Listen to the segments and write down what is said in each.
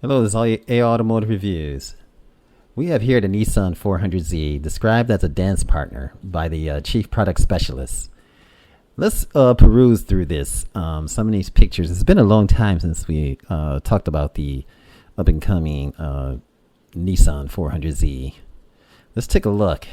Hello, this is A Automotive Reviews. We have here the Nissan 400Z, described as a dance partner by the Chief Product Specialist. Let's peruse through this. Some of these pictures. It's been a long time since we talked about the up-and-coming Nissan 400Z. Let's take a look.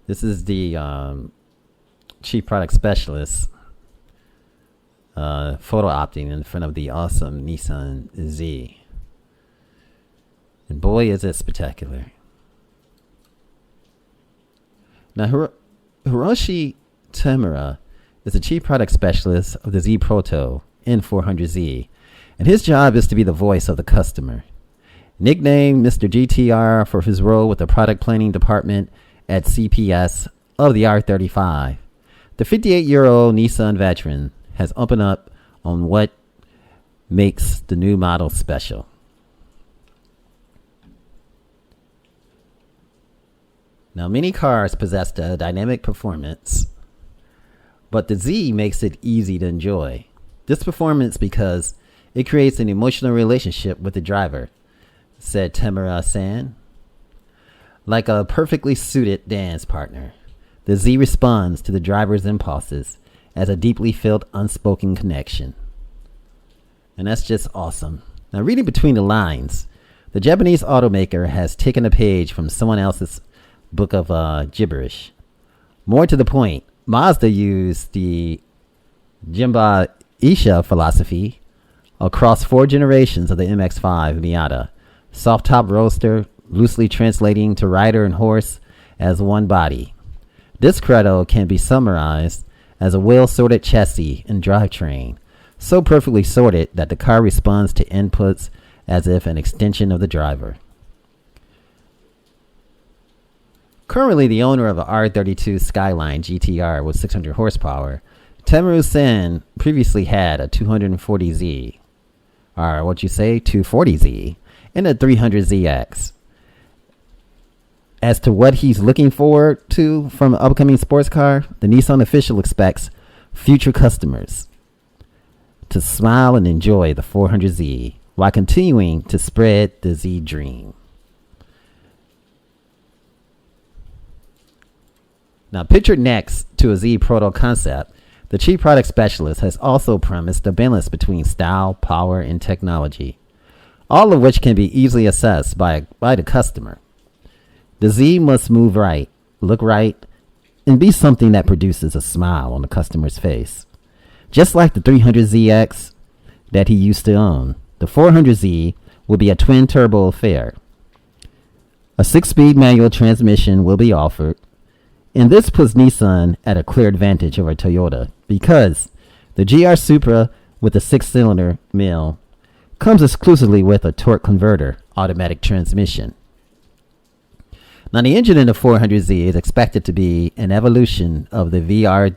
This is the Chief Product Specialist photo opting in front of the awesome Nissan Z. And boy, is it spectacular. Now, Hiroshi Tamura is the Chief Product Specialist of the Z Proto N400Z, and his job is to be the voice of the customer. Nicknamed Mr. GTR for his role with the product planning department at CPS of the R35, the 58-year-old Nissan veteran has opened up on what makes the new model special. Now, many cars possess the dynamic performance, but the Z makes it easy to enjoy. This performance because it creates an emotional relationship with the driver, said Tamura-san. Like a perfectly suited dance partner, the Z responds to the driver's impulses as a deeply felt unspoken connection. And that's just awesome. Now, reading between the lines, the Japanese automaker has taken a page from someone else's book of gibberish. More to the point, Mazda used the Jimba Isha philosophy across 4 generations of the MX-5 Miata, soft top roadster, loosely translating to rider and horse as one body. This credo can be summarized as a well-sorted chassis and drivetrain, so perfectly sorted that the car responds to inputs as if an extension of the driver. Currently the owner of a R32 Skyline GTR with 600 horsepower, Tamura-san previously had a 240Z, or 240Z, and a 300ZX. As to what he's looking forward to from an upcoming sports car, the Nissan official expects future customers to smile and enjoy the 400Z while continuing to spread the Z dream. Now, pictured next to a Z Proto Concept, the Chief Product Specialist has also promised a balance between style, power, and technology, all of which can be easily assessed by the customer. The Z must move right, look right, and be something that produces a smile on the customer's face. Just like the 300ZX that he used to own, the 400Z will be a twin-turbo affair. A 6-speed manual transmission will be offered, and this puts Nissan at a clear advantage over Toyota because the GR Supra with a 6-cylinder mill comes exclusively with a torque converter automatic transmission. Now, the engine in the 400Z is expected to be an evolution of the VR30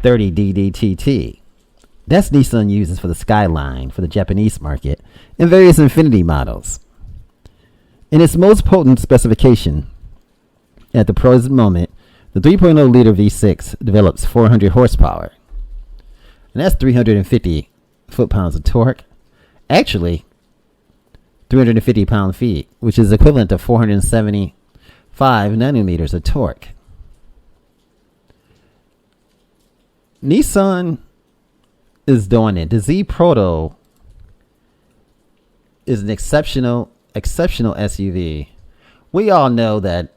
DDTT. That's Nissan uses for the Skyline for the Japanese market and various Infiniti models. In its most potent specification, at the present moment, the 3.0-liter V6 develops 400 horsepower, and that's 350 foot-pounds of torque. Actually, 350 pound-feet, which is equivalent to 475 nanometers of torque. Nissan is doing it. The Z Proto is an exceptional SUV. We all know that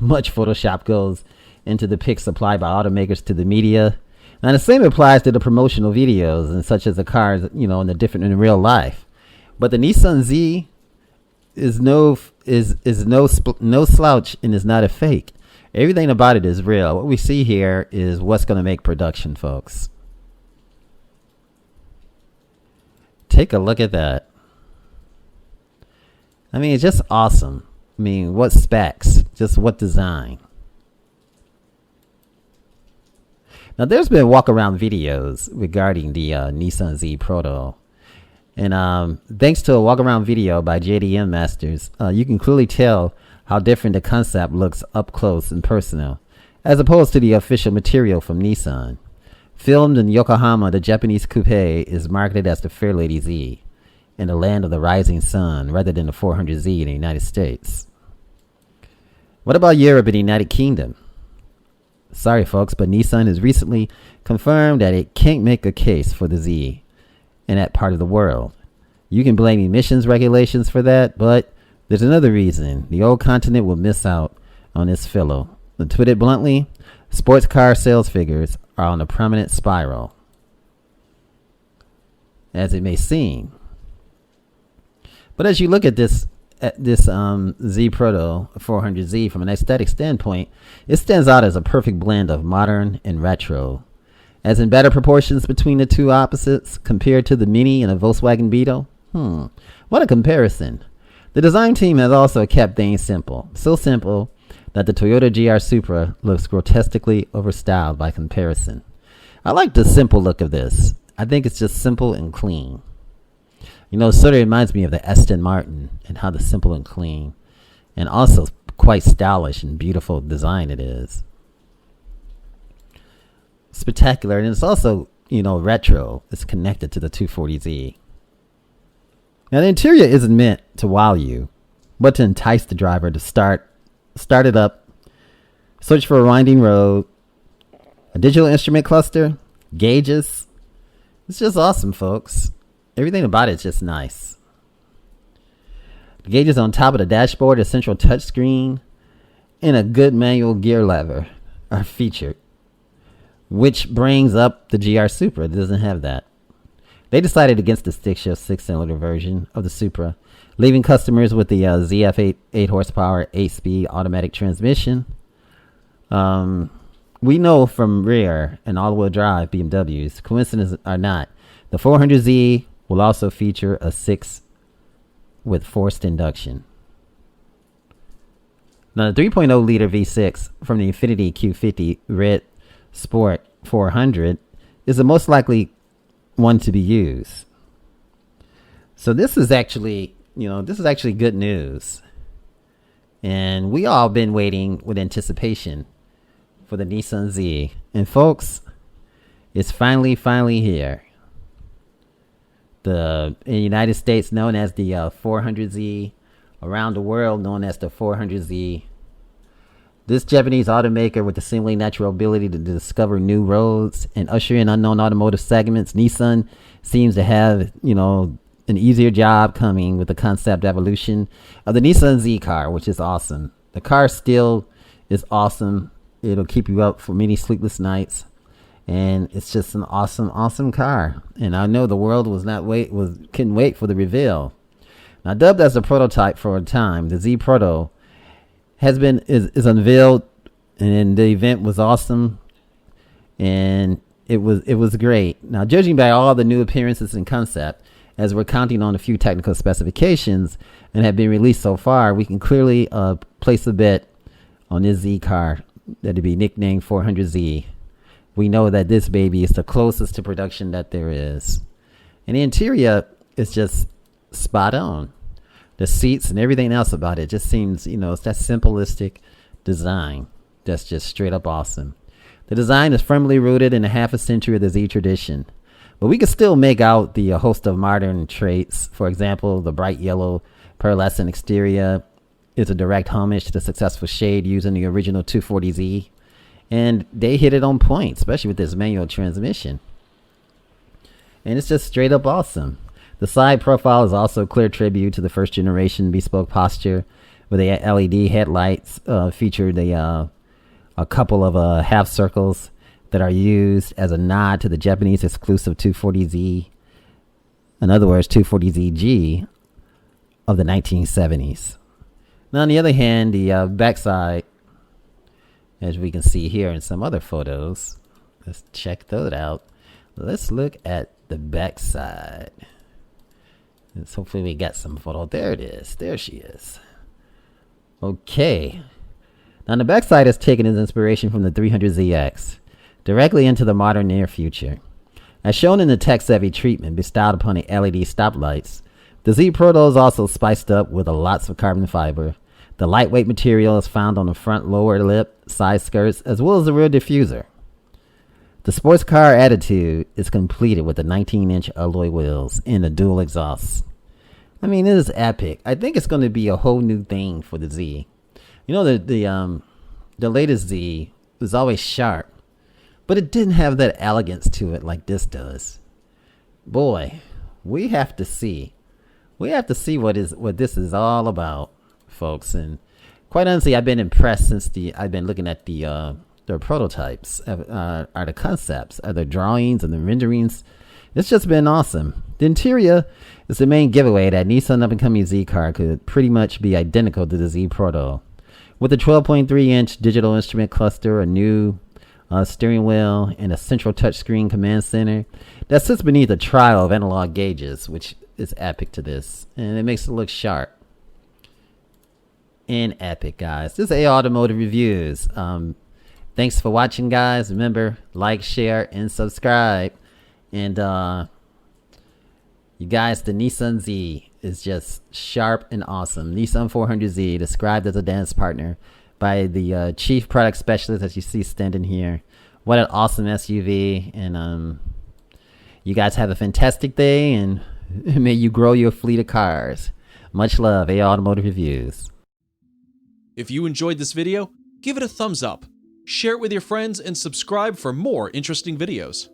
much Photoshop goes into the pics supplied by automakers to the media, and the same applies to the promotional videos and such as the cars, in real life. But the Nissan Z is no slouch and is not a fake. Everything about it is real. What we see here is what's going to make production, folks. Take a look at that. I mean, it's just awesome. I mean, what specs? Just what design? Now, there's been walk-around videos regarding the Nissan Z Proto. And thanks to a walk-around video by JDM Masters, you can clearly tell how different the concept looks up close and personal, as opposed to the official material from Nissan. Filmed in Yokohama, the Japanese coupe is marketed as the Fairlady Z in the land of the rising sun rather than the 400Z in the United States. What about Europe and the United Kingdom? Sorry folks, but Nissan has recently confirmed that it can't make a case for the Z in that part of the world. You can blame emissions regulations for that, but there's another reason. The old continent will miss out on this fellow. To put it bluntly, sports car sales figures are on a permanent spiral, as it may seem. But as you look at this Z Proto 400Z from an aesthetic standpoint, it stands out as a perfect blend of modern and retro, as in better proportions between the two opposites compared to the Mini and a Volkswagen Beetle. What a comparison. The design team has also kept things simple, so simple that the Toyota GR Supra looks grotesquely overstyled by comparison. I like the simple look of this. I think it's just simple and clean. You know, it sort of reminds me of the Aston Martin and how the simple and clean and also quite stylish and beautiful design it is. Spectacular, and it's also, you know, retro. It's connected to the 240Z. Now, the interior isn't meant to wow you, but to entice the driver to start it up, search for a winding road, a digital instrument cluster, gauges. It's just awesome, folks. Everything about it's just nice. The gauges on top of the dashboard, a central touchscreen, and a good manual gear lever are featured, which brings up the GR Supra. It doesn't have that. They decided against the stick-shift 6-cylinder version of the Supra, leaving customers with the ZF 8 horsepower, 8-speed automatic transmission. We know from rear and all-wheel drive BMWs, coincidence or not, the 400Z will also feature a 6 with forced induction. Now, the 3.0 liter V6 from the Infiniti Q50 Red Sport 400 is the most likely one to be used. So this is actually, good news. And we all been waiting with anticipation for the Nissan Z. And folks, it's finally here. In the United States known as the 400Z, around the world known as the 400Z. This Japanese automaker with the seemingly natural ability to discover new roads and usher in unknown automotive segments, Nissan seems to have, an easier job coming with the concept evolution of the Nissan Z car, which is awesome. The car still is awesome. It'll keep you up for many sleepless nights. And it's just an awesome car. And I know the world couldn't wait for the reveal. Now, dubbed as a prototype for a time, the Z Proto is unveiled, and the event was awesome, and it was great. Now, judging by all the new appearances and concept, as we're counting on a few technical specifications and have been released so far, we can clearly place a bet on this Z car that'd be nicknamed 400Z. We know that this baby is the closest to production that there is, and the interior is just spot on. The seats and everything else about it just seems, it's that simplistic design that's just straight up awesome. The design is firmly rooted in a half a century of the Z tradition, but we can still make out the host of modern traits. For example, the bright yellow pearlescent exterior is a direct homage to the successful shade used in the original 240Z, and they hit it on point, especially with this manual transmission. And it's just straight up awesome. The side profile is also a clear tribute to the first generation bespoke posture, with the LED headlights featured a couple of half circles that are used as a nod to the Japanese exclusive 240Z, in other words 240ZG of the 1970s. Now, on the other hand, the backside, as we can see here in some other photos, let's check those out. Let's look at the backside. Hopefully we got some photo. There it is. There she is. Okay. Now the backside has taken its inspiration from the 300ZX directly into the modern near future. As shown in the tech-savvy treatment bestowed upon the LED stoplights, the Z Proto is also spiced up with lots of carbon fiber. The lightweight material is found on the front lower lip, side skirts, as well as the rear diffuser. The sports car attitude is completed with the 19-inch alloy wheels and the dual exhausts. I mean, it is epic. I think it's going to be a whole new thing for the Z. You know, the latest Z was always sharp, but it didn't have that elegance to it like this does. Boy, we have to see. We have to see what this is all about, folks. And quite honestly, I've been impressed since I've been looking at their prototypes, are the concepts, are the drawings and the renderings. It's just been awesome. The interior is the main giveaway that Nissan up-and-coming Z car could pretty much be identical to the Z Proto. With a 12.3-inch digital instrument cluster, a new steering wheel, and a central touchscreen command center that sits beneath a trio of analog gauges, which is epic to this. And it makes it look sharp. And epic, guys. This is A Automotive Reviews. Thanks for watching, guys. Remember, like, share, and subscribe. And you guys, the Nissan Z is just sharp and awesome. Nissan 400Z, described as a dance partner by the chief product specialist that you see standing here. What an awesome SUV. And you guys have a fantastic day, and may you grow your fleet of cars. Much love, A Automotive Reviews. If you enjoyed this video, give it a thumbs up, share it with your friends, and subscribe for more interesting videos.